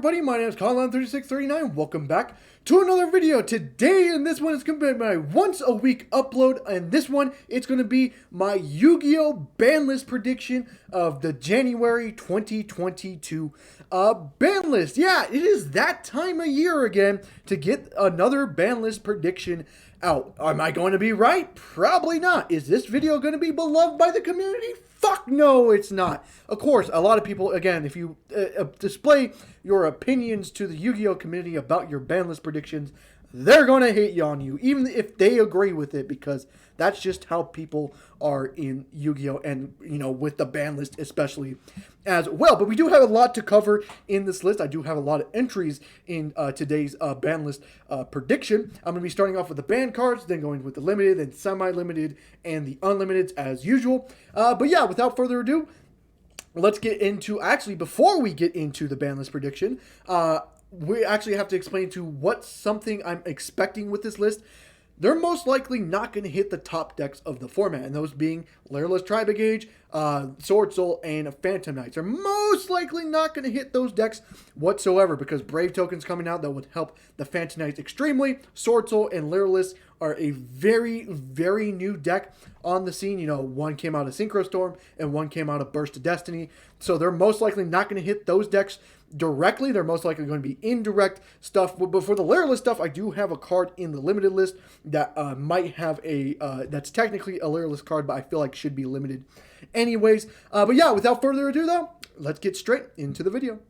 everybody, my name is Colin3639. Welcome back to another video. Today, in this one, it's going to be my once a week upload. And this one, it's going to be my Yu-Gi-Oh! Ban list prediction of the January 2022 ban list. Yeah, it is that time of year again to get another ban list prediction out. Am I going to be right? Probably not. Is this video going to be beloved by the community? Fuck no, it's not. Of course, a lot of people, again, if you display your opinions to the Yu-Gi-Oh! Community about your ban list predictions, they're going to hate on you, even if they agree with it, because that's just how people are in Yu-Gi-Oh! And, you know, with the ban list especially as well. But we do have a lot to cover in this list. I do have a lot of entries in today's ban list prediction. I'm going to be starting off with the ban cards, then going with the limited and semi-limited and the unlimiteds as usual. But yeah, without further ado, let's get into, actually, before we get into the ban list prediction, we actually have to explain to what something I'm expecting with this list. They're most likely not going to hit the top decks of the format, and those being Layerless Tri-Brigade, Sword Soul, and Phantom Knights. They're most likely not going to hit those decks whatsoever, because Brave Token's coming out that would help the Phantom Knights extremely. Sword Soul and Layerless are a very, very new deck on the scene. You know, one came out of Synchro Storm, and one came out of Burst of Destiny. So they're most likely not going to hit those decks directly. They're most likely going to be indirect stuff. But for the Layerless stuff, I do have a card in the limited list that might have a, that's technically a Layerless card, but I feel like should be limited anyways. But yeah, without further ado though, let's get straight into the video.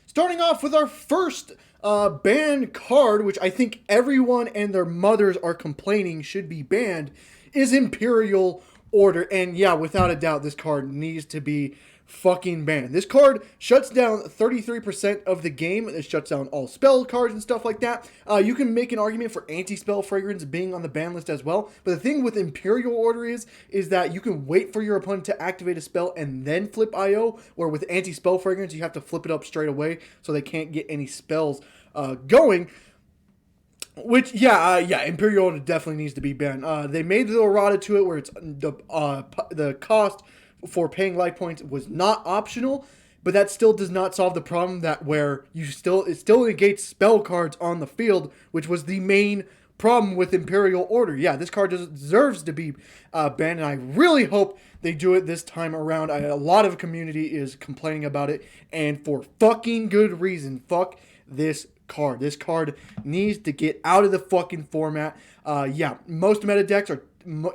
Starting off with our first banned card, which I think everyone and their mothers are complaining should be banned, is Imperial Order. And yeah, without a doubt, this card needs to be fucking banned. This card shuts down 33% of the game. It shuts down all spell cards and stuff like that. You can make an argument for anti-spell fragrance being on the ban list as well. But the thing with Imperial Order is that you can wait for your opponent to activate a spell and then flip IO, where with anti-spell fragrance, you have to flip it up straight away so they can't get any spells going. Which, yeah, Imperial Order definitely needs to be banned. They made the errata to it where it's the cost for paying life points was not optional, but that still does not solve the problem that where it still negates spell cards on the field, which was the main problem with Imperial Order. Yeah, this card deserves to be banned, and I really hope they do it this time around. A lot of community is complaining about it, and for fucking good reason. Fuck this card. This card needs to get out of the fucking format. Yeah, most meta decks are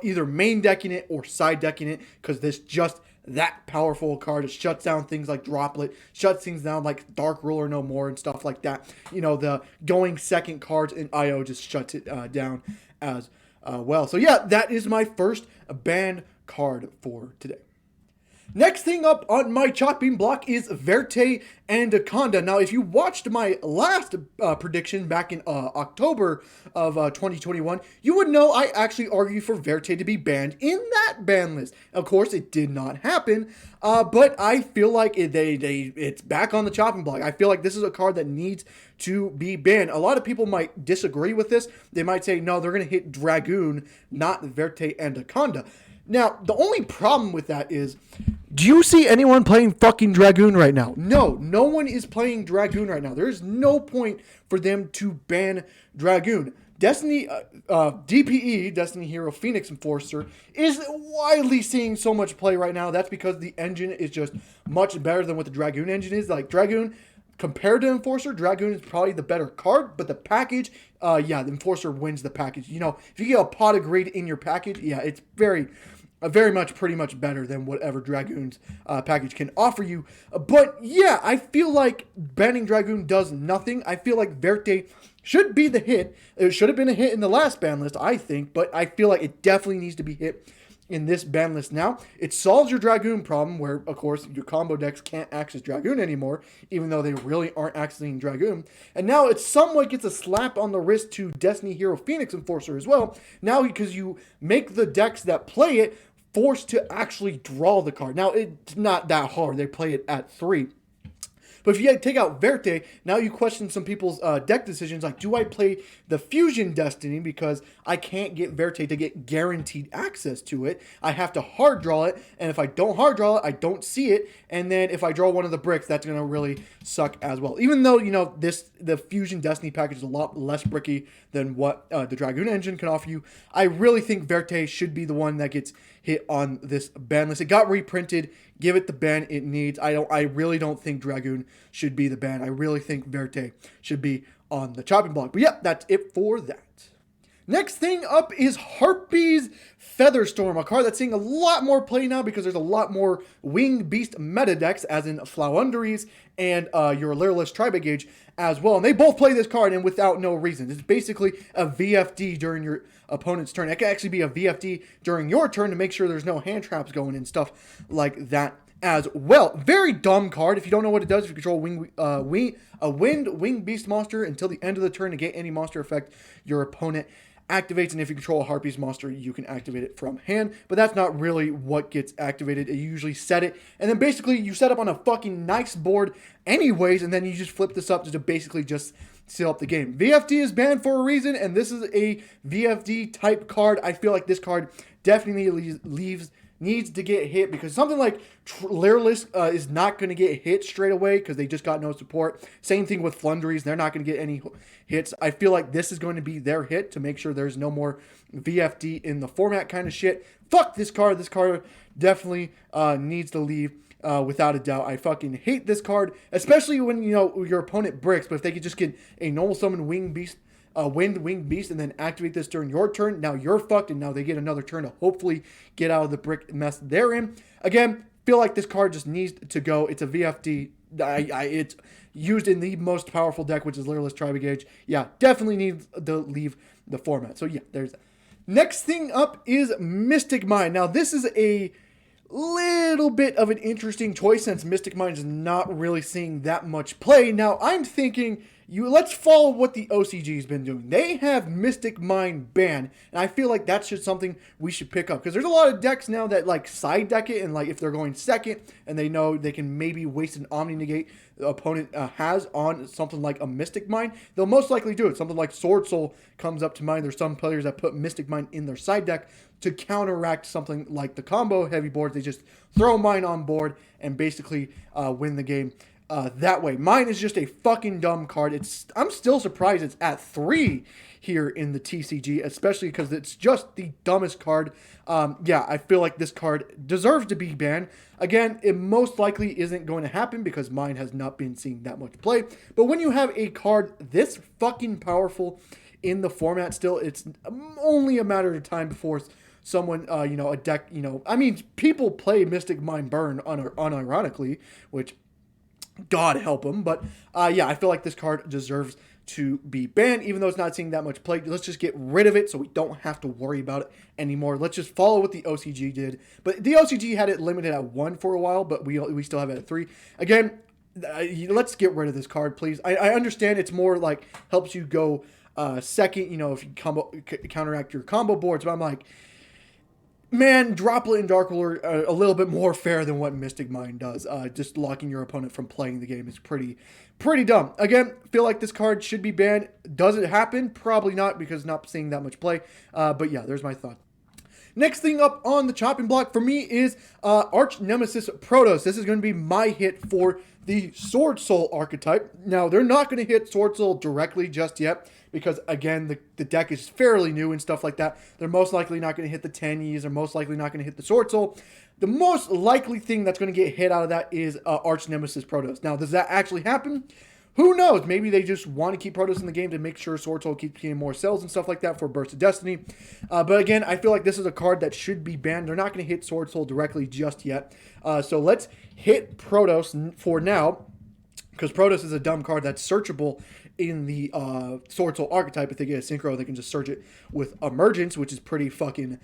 either main decking it or side decking it, because this just that powerful card. It shuts down things like Droplet, shuts things down like Dark Ruler No More and stuff like that. You know, the going second cards in IO just shuts it down as well. So yeah, that is my first banned card for today. Next thing up on my chopping block is Verte Anaconda. Now, if you watched my last prediction back in October of 2021, you would know I actually argued for Verte to be banned in that ban list. Of course, it did not happen, but I feel like it's back on the chopping block. I feel like this is a card that needs to be banned. A lot of people might disagree with this. They might say, no, they're going to hit Dragoon, not Verte Anaconda. Now, the only problem with that is, do you see anyone playing fucking Dragoon right now? No one is playing Dragoon right now. There's no point for them to ban Dragoon. Destiny, DPE, Destiny Hero Phoenix Enforcer, is widely seeing so much play right now. That's because the engine is just much better than what the Dragoon engine is. Like, Dragoon, compared to Enforcer, Dragoon is probably the better card, but the package, yeah, the Enforcer wins the package. You know, if you get a pot of greed in your package, yeah, it's very much, pretty much better than whatever Dragoon's package can offer you. But yeah, I feel like banning Dragoon does nothing. I feel like Verte should be the hit. It should have been a hit in the last ban list, I think, but I feel like it definitely needs to be hit in this ban list now. It solves your Dragoon problem where, of course, your combo decks can't access Dragoon anymore, even though they really aren't accessing Dragoon. And now it somewhat gets a slap on the wrist to Destiny Hero Phoenix Enforcer as well. Now, because you make the decks that play it forced to actually draw the card. Now, it's not that hard. They play it at 3. But if you take out Verte, now you question some people's deck decisions, like, do I play the Fusion Destiny because I can't get Verte to get guaranteed access to it? I have to hard draw it, and if I don't hard draw it, I don't see it, and then if I draw one of the bricks, that's going to really suck as well. Even though, you know, the Fusion Destiny package is a lot less bricky than what the Dragoon engine can offer you, I really think Verte should be the one that gets hit on this ban list. It got reprinted. Give it the ban it needs. I really don't think Dragoon should be the ban. I really think Verte should be on the chopping block. But yeah, that's it for that. Next thing up is Harpie's Featherstorm, a card that's seeing a lot more play now because there's a lot more Winged Beast meta decks, as in Flounderies and your Lyreless Tri-Brigade as well. And they both play this card, and without no reason. It's basically a VFD during your opponent's turn. It can actually be a VFD during your turn to make sure there's no hand traps going and stuff like that as well. Very dumb card. If you don't know what it does, if you control a Winged Beast monster until the end of the turn to get any monster effect your opponent activates, and if you control a Harpie's monster, you can activate it from hand, but that's not really what gets activated. You usually set it, and then basically you set up on a fucking nice board anyways, and then you just flip this up to basically just seal up the game. VFD is banned for a reason, and this is a VFD type card. I feel like this card definitely needs to get hit, because something like Lyreless is not going to get hit straight away because they just got no support. Same thing with Flounderies. They're not going to get any hits. I feel like this is going to be their hit to make sure there's no more VFD in the format kind of shit. Fuck this card. This card definitely needs to leave without a doubt. I fucking hate this card, especially when, you know, your opponent bricks, but if they could just get a normal summon Winged Beast, Winged Beast, and then activate this during your turn, now you're fucked, and now they get another turn to hopefully get out of the brick mess they're in. Again, feel like this card just needs to go. It's a VFD. It's used in the most powerful deck, which is Lyreless Tri-Brigade. Yeah, definitely needs to leave the format. So yeah, there's that. Next thing up is Mystic Mine. Now this is a little bit of an interesting choice since Mystic Mine is not really seeing that much play. Now I'm thinking, let's follow what the OCG's been doing. They have Mystic Mine banned, and I feel like that's just something we should pick up, because there's a lot of decks now that like side deck it, and like if they're going second and they know they can maybe waste an Omni Negate the opponent has on something like a Mystic Mine, they'll most likely do it. Something like Sword Soul comes up to mind. There's some players that put Mystic Mine in their side deck to counteract something like the combo heavy boards. They just throw Mine on board and basically win the game that way. Mine is just a fucking dumb card. I'm still surprised it's at 3 here in the TCG, especially because it's just the dumbest card. Yeah, I feel like this card deserves to be banned. Again, it most likely isn't going to happen because Mine has not been seeing that much play. But when you have a card this fucking powerful in the format still, it's only a matter of time before someone, you know, a deck, you know, I mean, people play Mystic Mine Burn unironically, which God help them. But yeah, I feel like this card deserves to be banned, even though it's not seeing that much play. Let's just get rid of it so we don't have to worry about it anymore. Let's just follow what the OCG did. But the OCG had it limited at 1 for a while, but we still have it at 3. Again, let's get rid of this card, please. I understand it's more like helps you go second, you know, if you counteract your combo boards, but I'm like, man, Droplet and Dark Ruler are a little bit more fair than what Mystic Mine does. Just locking your opponent from playing the game is pretty dumb. Again, feel like this card should be banned. Does it happen? Probably not, because not seeing that much play. But yeah, there's my thought. Next thing up on the chopping block for me is Arch Nemesis Protos. This is going to be my hit for the Sword Soul archetype. Now, they're not going to hit Sword Soul directly just yet, because again, the deck is fairly new and stuff like that. They're most likely not going to hit the Tenyies. They're most likely not going to hit the Sword Soul. The most likely thing that's going to get hit out of that is Arch Nemesis Protos. Now, does that actually happen? Who knows? Maybe they just want to keep Protos in the game to make sure Sword Soul keeps getting more cells and stuff like that for Burst of Destiny. But again, I feel like this is a card that should be banned. They're not going to hit Sword Soul directly just yet. So let's hit Protos for now, because Protos is a dumb card that's searchable in the Sword Soul archetype. If they get a Synchro, they can just search it with Emergence, which is pretty fucking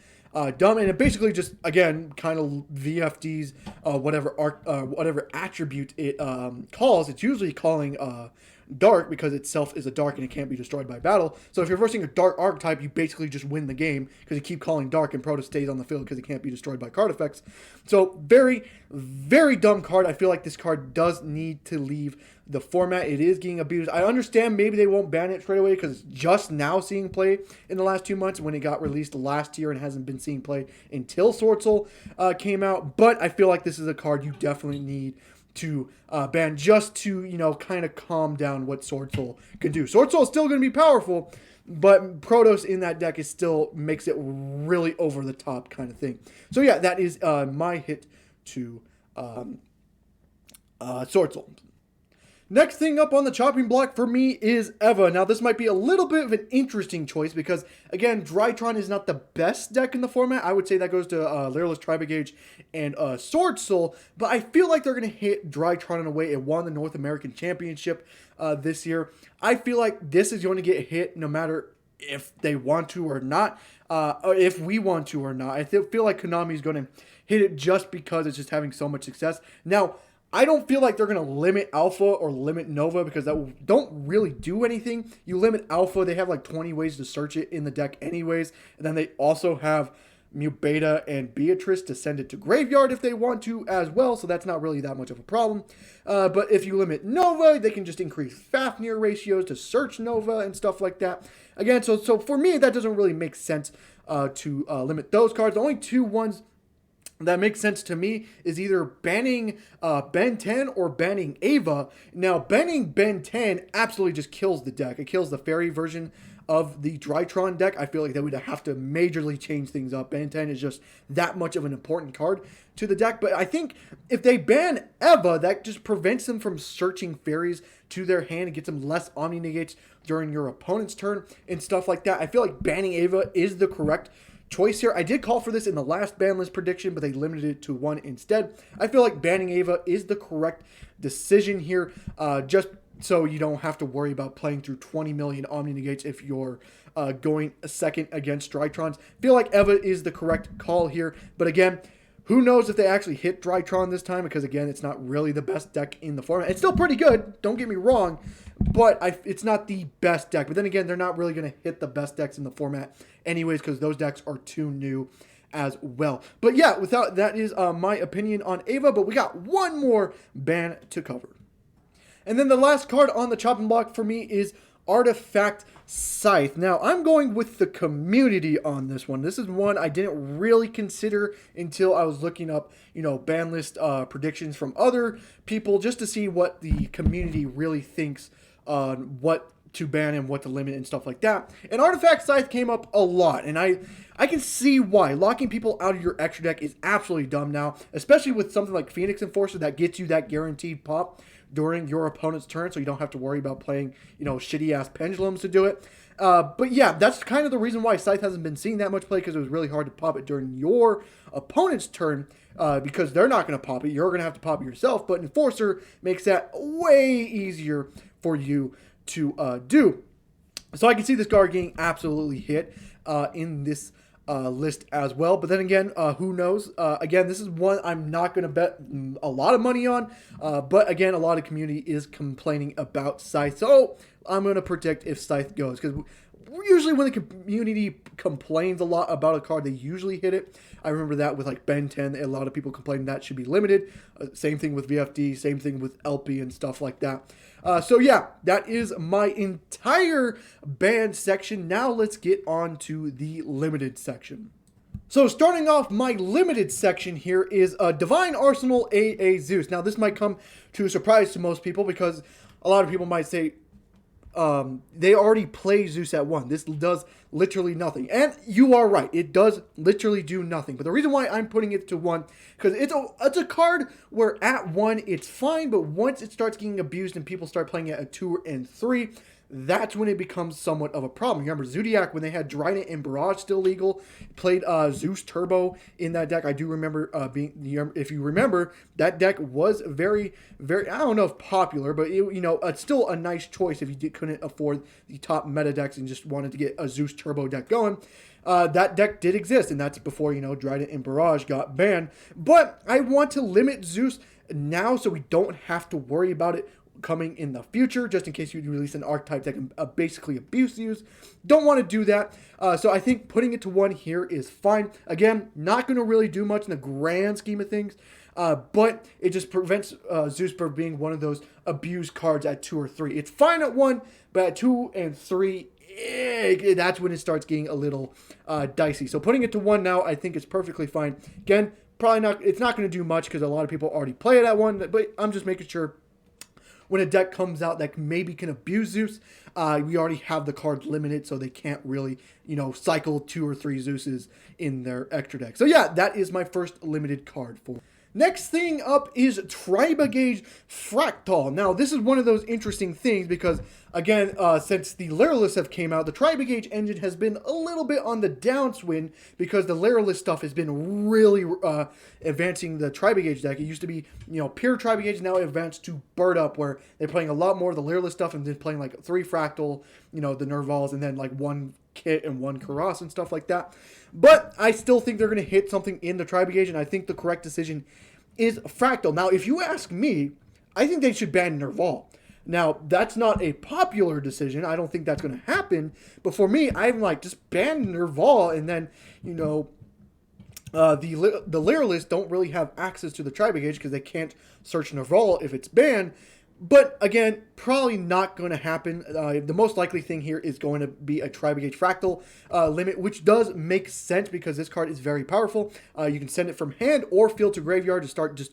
dumb. And it basically just, again, kind of VFDs whatever attribute it calls. It's usually calling dark because itself is a dark and it can't be destroyed by battle. So if you're versing a dark archetype, you basically just win the game because you keep calling dark and Protos stays on the field because it can't be destroyed by card effects. So very, very dumb card. I feel like this card does need to leave the format. It is getting abused. I understand maybe they won't ban it straight away because it's just now seeing play in the last 2 months when it got released last year and hasn't been seeing play until Sword Soul came out. But I feel like this is a card you definitely need to ban just to, you know, kind of calm down what Sword Soul can do. Sword Soul is still going to be powerful, but Protos in that deck is still makes it really over the top kind of thing. So yeah, that is my hit to Sword Soul. Next thing up on the chopping block for me is Eva. Now, this might be a little bit of an interesting choice because, again, Drytron is not the best deck in the format. I would say that goes to Lyreless, Tri-Brigade, and Sword Soul. But I feel like they're going to hit Drytron in a way it won the North American Championship this year. I feel like this is going to get hit no matter if they want to or not, or if we want to or not. I feel like Konami is going to hit it just because it's just having so much success. Now, I don't feel like they're going to limit Alpha or limit Nova because that don't really do anything. You limit Alpha, they have like 20 ways to search it in the deck anyways. And then they also have Mu Beta and Beatrice to send it to Graveyard if they want to as well. So that's not really that much of a problem. But if you limit Nova, they can just increase Fafnir ratios to search Nova and stuff like that. Again, so for me, that doesn't really make sense to limit those cards. The only two ones that makes sense to me is either banning Ben 10 or banning Ava. Now, banning Ben 10 absolutely just kills the deck. It kills the fairy version of the Drytron deck. I feel like they would have to majorly change things up. Ben 10 is just that much of an important card to the deck. But I think if they ban Eva, that just prevents them from searching fairies to their hand and gets them less Omni Negates during your opponent's turn and stuff like that. I feel like banning Eva is the correct choice here. I did call for this in the last ban list prediction, but they limited it to 1 instead. I feel like banning Ava is the correct decision here, just so you don't have to worry about playing through 20 million Omni Negates if you're going a second against Drytrons. I feel like Eva is the correct call here, but again, who knows if they actually hit Drytron this time, because again, it's not really the best deck in the format. It's still pretty good, don't get me wrong, but it's not the best deck. But then again, they're not really going to hit the best decks in the format anyways, because those decks are too new as well. But yeah, that is my opinion on Ava, but we got one more ban to cover. And then the last card on the chopping block for me is Artifact Scythe. Now, I'm going with the community on this one. This is one I didn't really consider until I was looking up, you know, ban list predictions from other people just to see what the community really thinks on what to ban and what to limit and stuff like that. And Artifact Scythe came up a lot, and I can see why. Locking people out of your extra deck is absolutely dumb now, especially with something like Phoenix Enforcer that gets you that guaranteed pop during your opponent's turn, so you don't have to worry about playing, you know, shitty-ass pendulums to do it. But yeah, that's kind of the reason why Scythe hasn't been seeing that much play, because it was really hard to pop it during your opponent's turn, because they're not going to pop it. You're going to have to pop it yourself, but Enforcer makes that way easier for you to do. So I can see this card getting absolutely hit in this list as well. But then again, who knows? Again, this is one I'm not going to bet a lot of money on. But again, a lot of community is complaining about Scythe. So I'm going to predict if Scythe goes. Because usually when the community complains a lot about a card, they usually hit it. I remember that with like Ben 10. A lot of people complaining that should be limited. Same thing with VFD. Same thing with LP and stuff like that. So yeah, that is my entire banned section. Now let's get on to the limited section. So starting off my limited section here is Divine Arsenal AA Zeus. Now this might come to a surprise to most people because a lot of people might say, they already play Zeus at 1. This does literally nothing. And you are right. It does literally do nothing. But the reason why I'm putting it to 1, because it's a card where at 1 it's fine, but once it starts getting abused and people start playing it at 2 and 3, that's when it becomes somewhat of a problem. You remember Zodiac, when they had Trident and Barrage still legal, played Zeus Turbo in that deck. I do remember if you remember, that deck was very, very, I don't know if popular, but it's still a nice choice if you couldn't afford the top meta decks and just wanted to get a Zeus Turbo deck going. That deck did exist, and that's before, Trident and Barrage got banned. But I want to limit Zeus now so we don't have to worry about it coming in the future, just in case you release an archetype that can basically abuse Zeus. Don't want to do that. So I think putting it to 1 here is fine. Again, not going to really do much in the grand scheme of things. But it just prevents Zeus from being one of those abused cards at 2 or 3. It's fine at 1, but at 2 and 3, that's when it starts getting a little dicey. So putting it to 1 now, I think is perfectly fine. Again, probably not. It's not going to do much because a lot of people already play it at 1. But I'm just making sure when a deck comes out that maybe can abuse Zeus, we already have the card limited, so they can't really, cycle 2 or 3 Zeuses in their extra deck. So yeah, that is my first limited card for. Next thing up is Tri-Brigade Fraktall. Now, this is one of those interesting things because, again, since the Lyrilists have came out, the Tri-Brigade engine has been a little bit on the downswing because the Lyrilist stuff has been really advancing the Tri-Brigade deck. It used to be, pure Tri-Brigade, now it advanced to Bird Up, where they're playing a lot more of the Lyrilist stuff and then playing like 3 Fraktall, the Nervals, and then like 1 Kit and 1 Karas and stuff like that. But I still think they're going to hit something in the Tri-Brigade, and I think the correct decision is Fraktall. Now, if you ask me, I think they should ban Nerval. Now, that's not a popular decision. I don't think that's going to happen. But for me, I'm like, just ban Nerval, and then, the Lyrilists don't really have access to the Tri-Brigade because they can't search Nerval if it's banned. But again, probably not going to happen. The most likely thing here is going to be a Tri-Brigade Fraktall limit, which does make sense because this card is very powerful. You can send it from hand or field to graveyard to start just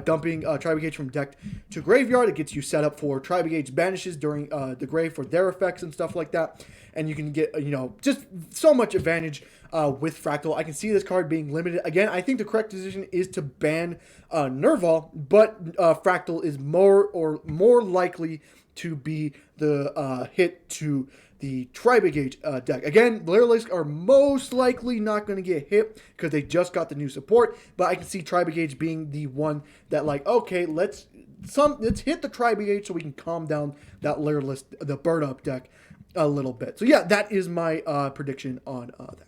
dumping Tri-Brigade from deck to graveyard. It gets you set up for Tri-Brigade's banishes during the grave for their effects and stuff like that. And you can get, just so much advantage with Fraktall. I can see this card being limited. Again, I think the correct decision is to ban Nerval, but Fraktall is more likely to be the hit to the Tri-Brigade deck. Again, Lyrilists are most likely not going to get hit because they just got the new support, but I can see Tri-Brigade being the one that, like, okay, let's hit the Tri-Brigade so we can calm down that Lyrilist, the Bird Up deck a little bit. So yeah, that is my prediction on that.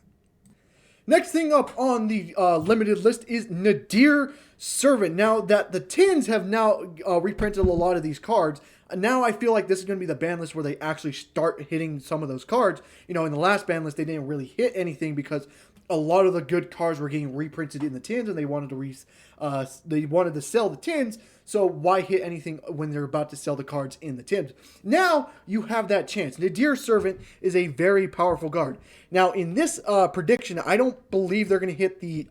Next thing up on the limited list is Nadir Servant. Now that the tins have now reprinted a lot of these cards, now I feel like this is going to be the ban list where they actually start hitting some of those cards. In the last ban list, they didn't really hit anything because a lot of the good cards were getting reprinted in the tins, and they wanted to sell the tins. So why hit anything when they're about to sell the cards in the tins? Now you have that chance. Nadir Servant is a very powerful card. Now in this prediction, I don't believe they're going to hit the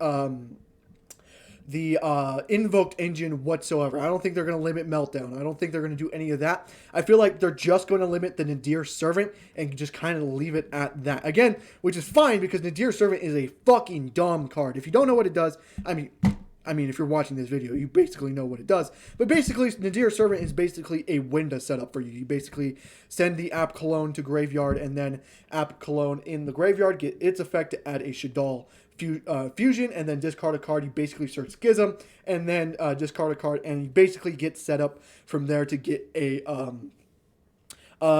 invoked engine whatsoever. I don't think they're going to limit Meltdown. I don't think they're going to do any of that. I feel like they're just going to limit the Nadir Servant and just kind of leave it at that. Again, which is fine because Nadir Servant is a fucking dumb card. If you don't know what it does, I mean, if you're watching this video, you basically know what it does. But basically, Nadir Servant is basically a window setup for you. You basically send the App Cologne to graveyard, and then App Cologne in the graveyard get its effect to add a Shaddoll fusion, and then discard a card. You basically search Schism, and then discard a card, and you basically get set up from there to get a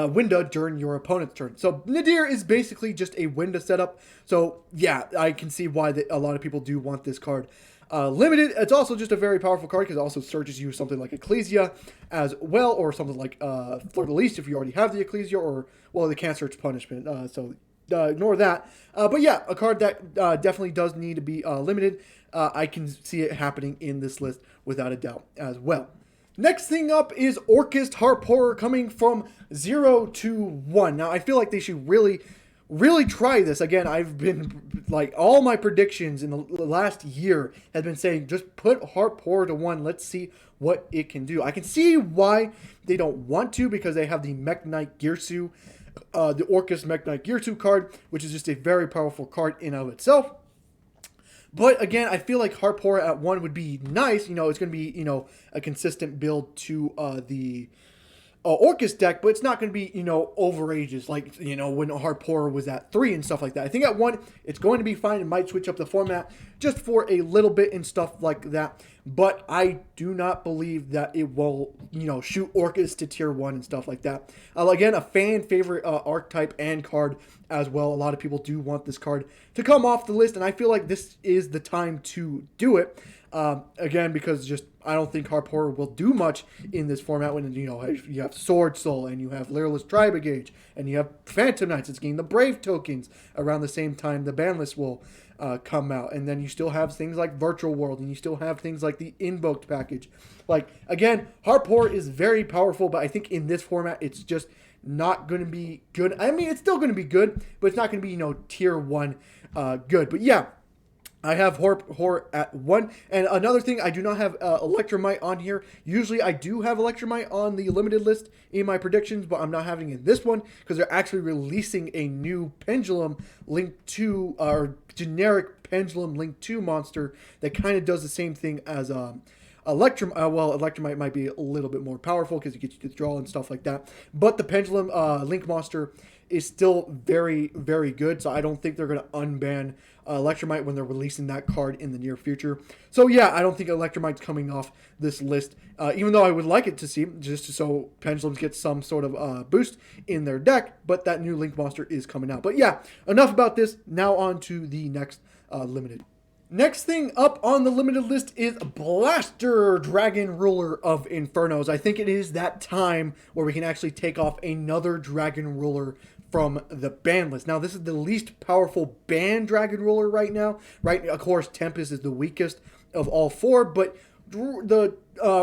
window during your opponent's turn. So Nadir is basically just a window setup. So yeah, I can see why a lot of people do want this card limited. It's also just a very powerful card because it also searches you something like Ecclesia as well, or something like Fleur de Lis if you already have the Ecclesia, or, well, they can't search Punishment, so ignore that. But yeah, a card that definitely does need to be limited. I can see it happening in this list without a doubt as well. Next thing up is Orcust Harp Horror coming from 0 to 1. Now, I feel like they should really try this. Again, I've been, like, all my predictions in the last year have been saying, just put Harp Horror to 1. Let's see what it can do. I can see why they don't want to, because they have the Mech Knight Girsu, the Orcust Mech Knight Girsu card, which is just a very powerful card in and of itself. But again, I feel like Harp Horror at 1 would be nice. It's going to be, a consistent build to the Orcust deck, but it's not going to be, overages like, when Harp Horror was at 3 and stuff like that. I think at 1, it's going to be fine. It might switch up the format just for a little bit and stuff like that. But I do not believe that it will, shoot Orcust to tier 1 and stuff like that. Again, a fan favorite archetype and card as well. A lot of people do want this card to come off the list, and I feel like this is the time to do it. Again, because just I don't think Harp Horror will do much in this format when, you know, you have Sword Soul and you have Lyreless Tri-Brigade and you have Phantom Knights. It's getting the Brave tokens around the same time the Banlist will come out. And then you still have things like Virtual World, and you still have things like the Invoked package. Like, again, Harp Horror is very powerful, but I think in this format it's just not going to be good. I mean, it's still going to be good, but it's not going to be, you know, tier 1 good. But yeah, I have Horror at 1. And another thing, I do not have Electromite on here. Usually I do have Electromite on the limited list in my predictions, but I'm not having it in this one because they're actually releasing a new Pendulum Link 2, or generic Pendulum Link 2 monster that kind of does the same thing as Electromite might be a little bit more powerful because it gets you to draw and stuff like that. But the Pendulum Link monster is still very, very good. So I don't think they're going to unban Electromite when they're releasing that card in the near future. So yeah, I don't think Electromite's coming off this list, even though I would like it to see, just so Pendulums get some sort of boost in their deck. But that new Link monster is coming out. But yeah, enough about this. Now on to the next limited. Next thing up on the limited list is Blaster, Dragon Ruler of Infernos. I think it is that time where we can actually take off another Dragon Ruler from the ban list. Now, this is the least powerful banned Dragon Ruler right now. Right, of course, Tempest is the weakest of all 4, but the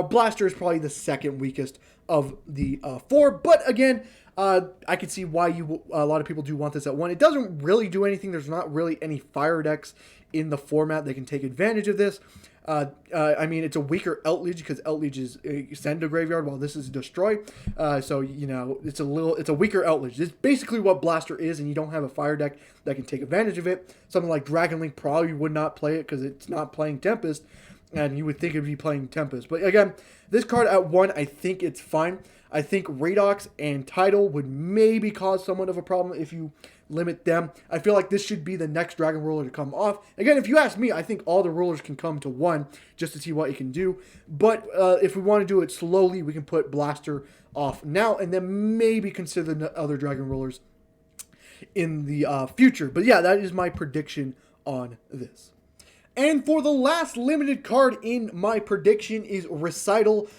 Blaster is probably the second weakest of the 4. But again, I can see why a lot of people do want this at 1. It doesn't really do anything. There's not really any fire decks in the format that can take advantage of this. I mean, it's a weaker Outleach because Outleach is send to graveyard while this is destroy. So, you know, it's a weaker Outleach. It's basically what Blaster is, and you don't have a fire deck that can take advantage of it. Something like Dragon Link probably would not play it because it's not playing Tempest, and you would think it would be playing Tempest. But again, this card at 1, I think it's fine. I think Radox and Tidal would maybe cause somewhat of a problem if you limit them. I feel like this should be the next Dragon Ruler to come off. Again, if you ask me, I think all the rulers can come to 1 just to see what it can do. But if we want to do it slowly, we can put Blaster off now and then maybe consider the other Dragon Rulers in the future. But yeah, that is my prediction on this. And for the last limited card in my prediction is Recital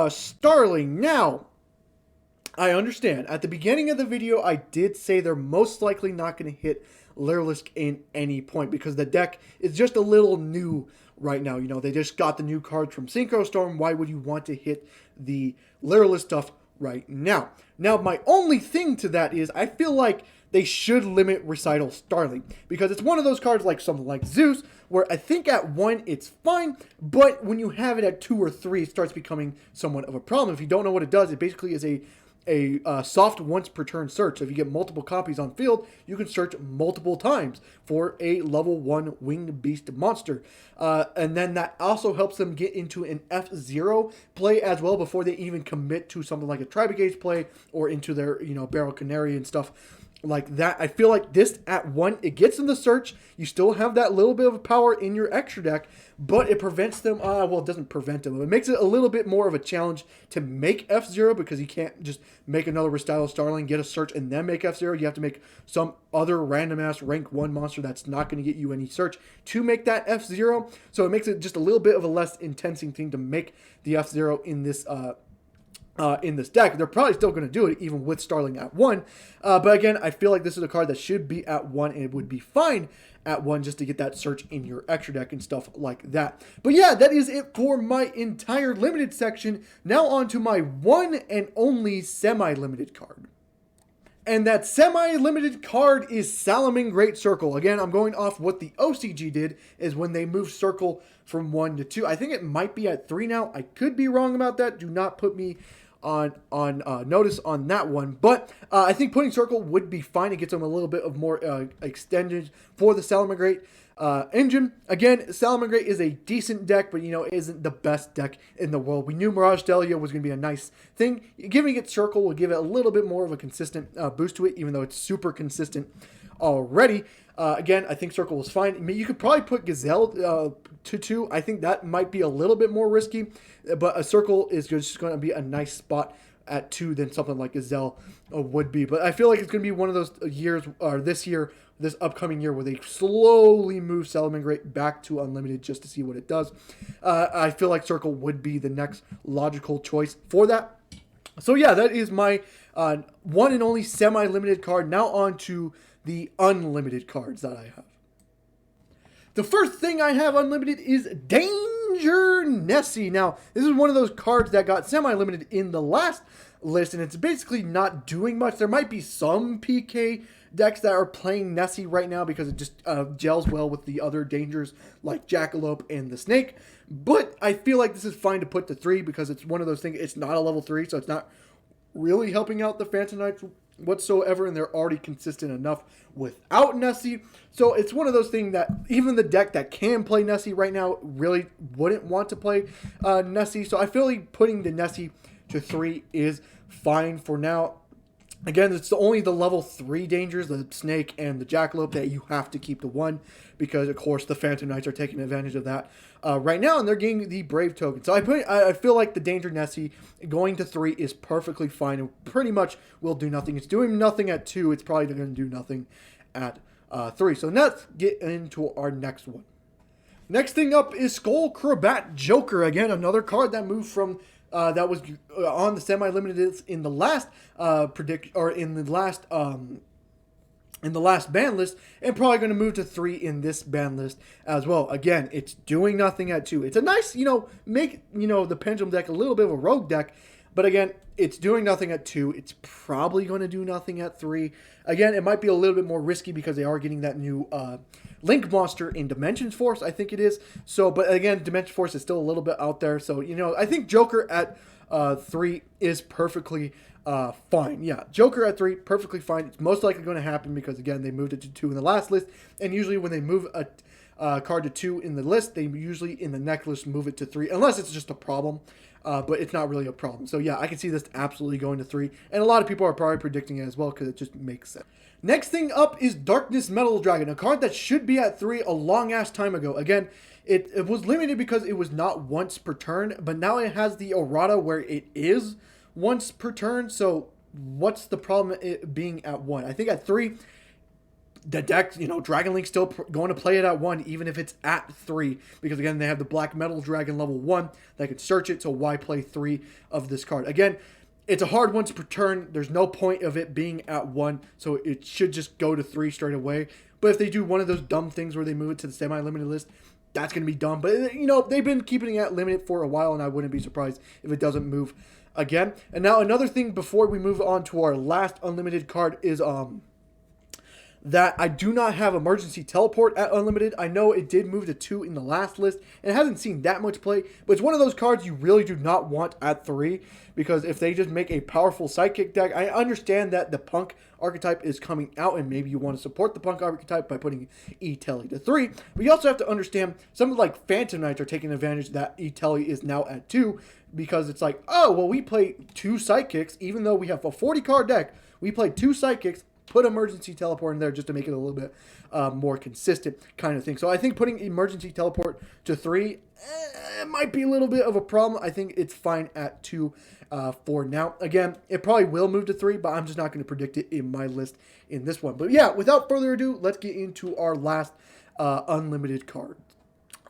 Starling. Now, I understand. At the beginning of the video, I did say they're most likely not going to hit Lyrelisk in any point because the deck is just a little new right now. You know, they just got the new cards from Synchro Storm. Why would you want to hit the Lyrelisk stuff right now? Now, my only thing to that is I feel like they should limit Recital Starling because it's one of those cards like something like Zeus where I think at 1 it's fine, but when you have it at 2 or 3, it starts becoming somewhat of a problem. If you don't know what it does, it basically is a soft once per turn search. So if you get multiple copies on field, you can search multiple times for a level 1 winged beast monster. And then that also helps them get into an F0 play as well before they even commit to something like a Tri-Brigade play or into their, you know, Barrel Canary and stuff like that. I feel like this at 1, it gets in the search. You still have that little bit of power in your extra deck, but it prevents them. Well, it doesn't prevent them. It makes it a little bit more of a challenge to make F0 because you can't just make another Recital Starling, get a search, and then make F0. You have to make some other random ass rank 1 monster that's not going to get you any search to make that F0. So it makes it just a little bit of a less intensing thing to make the F0 in this deck. They're probably still going to do it even with Starling at 1. But again, I feel like this is a card that should be at 1 and it would be fine at 1 just to get that search in your extra deck and stuff like that. But yeah, that is it for my entire limited section. Now on to my one and only semi-limited card. And that semi-limited card is Salamangreat Great Circle. Again, I'm going off what the OCG did, is when they moved Circle from 1 to 2. I think it might be at 3 now. I could be wrong about that. Do not put me on notice on that one. But I think putting Circle would be fine. It gets them a little bit of more extended for the Salamangreat engine. Again, Salamangreat is a decent deck, but, you know, it isn't the best deck in the world. We knew Mirage Delia was going to be a nice thing. Giving it Circle will give it a little bit more of a consistent boost to it, even though it's super consistent already. Again, I think Circle was fine. I mean, you could probably put Gazelle to 2. I think that might be a little bit more risky, but a Circle is just going to be a nice spot at 2 than something like Gazelle would be. But I feel like it's going to be one of those years, or this upcoming year, where they slowly move Salamangreat back to unlimited just to see what it does. I feel like Circle would be the next logical choice for that. So yeah, that is my one and only semi-limited card. Now on to the unlimited cards that I have. The first thing I have unlimited is Danger Nessie. Now, this is one of those cards that got semi-limited in the last list, and it's basically not doing much. There might be some PK decks that are playing Nessie right now because it just gels well with the other dangers like Jackalope and the Snake. But I feel like this is fine to put to 3 because it's one of those things. It's not a level 3, so it's not really helping out the Phantom Knights whatsoever, and they're already consistent enough without Nessie. So it's one of those things that even the deck that can play Nessie right now really wouldn't want to play Nessie. So I feel like putting the Nessie to 3 is fine for now. Again, it's only the level 3 dangers, the Snake and the Jackalope, that you have to keep to 1 because, of course, the Phantom Knights are taking advantage of that right now, and they're getting the Brave token. So I feel like the Danger Nessie going to 3 is perfectly fine and pretty much will do nothing. It's doing nothing at 2. It's probably going to do nothing at 3. So let's get into our next one. Next thing up is Skullcrobat Joker. Again, another card that moved from that was on the semi-limited in the last in the last ban list, and probably going to move to 3 in this ban list as well. Again, it's doing nothing at 2. It's a nice, make the Pendulum deck a little bit of a rogue deck, but again, it's doing nothing at 2. It's probably going to do nothing at 3. Again, it might be a little bit more risky because they are getting that new Link monster in Dimensions Force, I think it is. So, but again, Dimension Force is still a little bit out there. So, I think Joker at 3 is perfectly fine. Yeah, Joker at 3, perfectly fine. It's most likely going to happen because, again, they moved it to 2 in the last list. And usually when they move a card to 2 in the list, they usually in the next list move it to 3, unless it's just a problem. But it's not really a problem. So yeah, I can see this absolutely going to 3. And a lot of people are probably predicting it as well because it just makes sense. Next thing up is Darkness Metal Dragon, a card that should be at 3 a long-ass time ago. Again, it was limited because it was not once per turn, but now it has the errata where it is once per turn. So what's the problem it being at 1? I think at 3... the deck, Dragon Link's still going to play it at 1, even if it's at 3. Because, again, they have the Black Metal Dragon level 1 that can search it, so why play 3 of this card? Again, it's a hard once per turn. There's no point of it being at 1, so it should just go to 3 straight away. But if they do one of those dumb things where they move it to the semi-limited list, that's going to be dumb. But, they've been keeping it at limited for a while, and I wouldn't be surprised if it doesn't move again. And now another thing before we move on to our last unlimited card is... that I do not have Emergency Teleport at Unlimited. I know it did move to 2 in the last list, and it hasn't seen that much play, but it's one of those cards you really do not want at 3, because if they just make a powerful Sidekick deck, I understand that the Punk archetype is coming out, and maybe you want to support the Punk archetype by putting E-Telly to 3, but you also have to understand, some of like Phantom Knights are taking advantage that E-Telly is now at 2, because it's like, oh, well, we play 2 Sidekicks, even though we have a 40-card deck, we play 2 Sidekicks, put Emergency Teleport in there just to make it a little bit more consistent kind of thing. So I think putting Emergency Teleport to 3 it might be a little bit of a problem. I think it's fine at 2 for now. Again, it probably will move to 3, but I'm just not going to predict it in my list in this one. But yeah, without further ado, let's get into our last unlimited card.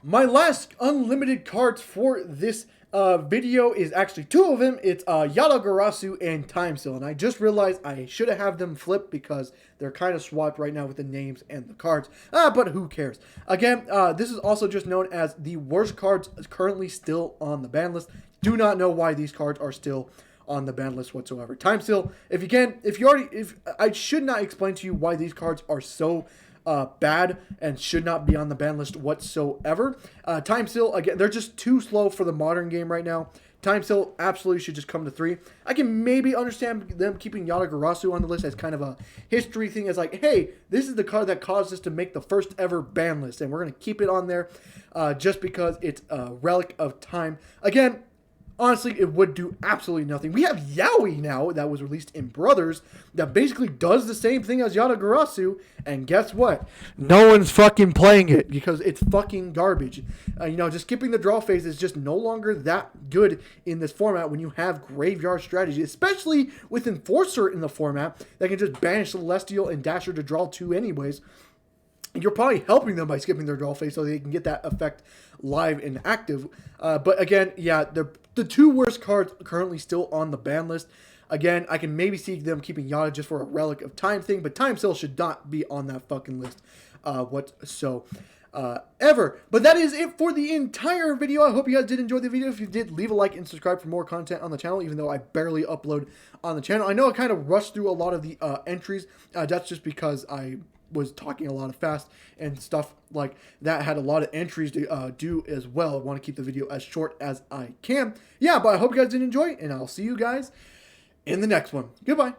My last unlimited cards for this video is actually 2 of them. It's Yata Garasu and Time Seal, and I just realized I should have them flipped because they're kind of swapped right now with the names and the cards, but who cares. Again, this is also just known as the worst cards currently still on the ban list. Do not know why these cards are still on the ban list whatsoever. Time Seal, if I should not explain to you why these cards are so bad and should not be on the ban list whatsoever. Time Seal, again, they're just too slow for the modern game right now. Time Seal absolutely should just come to 3. I can maybe understand them keeping Yata Garasu on the list as kind of a history thing, as like, hey, this is the card that caused us to make the first ever ban list, and we're going to keep it on there just because it's a relic of time. Again, honestly, it would do absolutely nothing. We have Yaoi now that was released in Brothers that basically does the same thing as Yata Garasu, and guess what? No one's fucking playing it because it's fucking garbage. Just skipping the draw phase is just no longer that good in this format when you have Graveyard Strategy, especially with Enforcer in the format that can just banish Celestial and Dasher to draw 2 anyways. You're probably helping them by skipping their draw phase so they can get that effect live and active. But again, yeah, the 2 worst cards currently still on the ban list. Again, I can maybe see them keeping Yata just for a Relic of Time thing, but Time Cell should not be on that fucking list ever. But that is it for the entire video. I hope you guys did enjoy the video. If you did, leave a like and subscribe for more content on the channel, even though I barely upload on the channel. I know I kind of rushed through a lot of the entries. That's just because I was talking a lot of fast and stuff like that, had a lot of entries to do as well. I want to keep the video as short as I can. Yeah, but I hope you guys did enjoy, and I'll see you guys in the next one. Goodbye.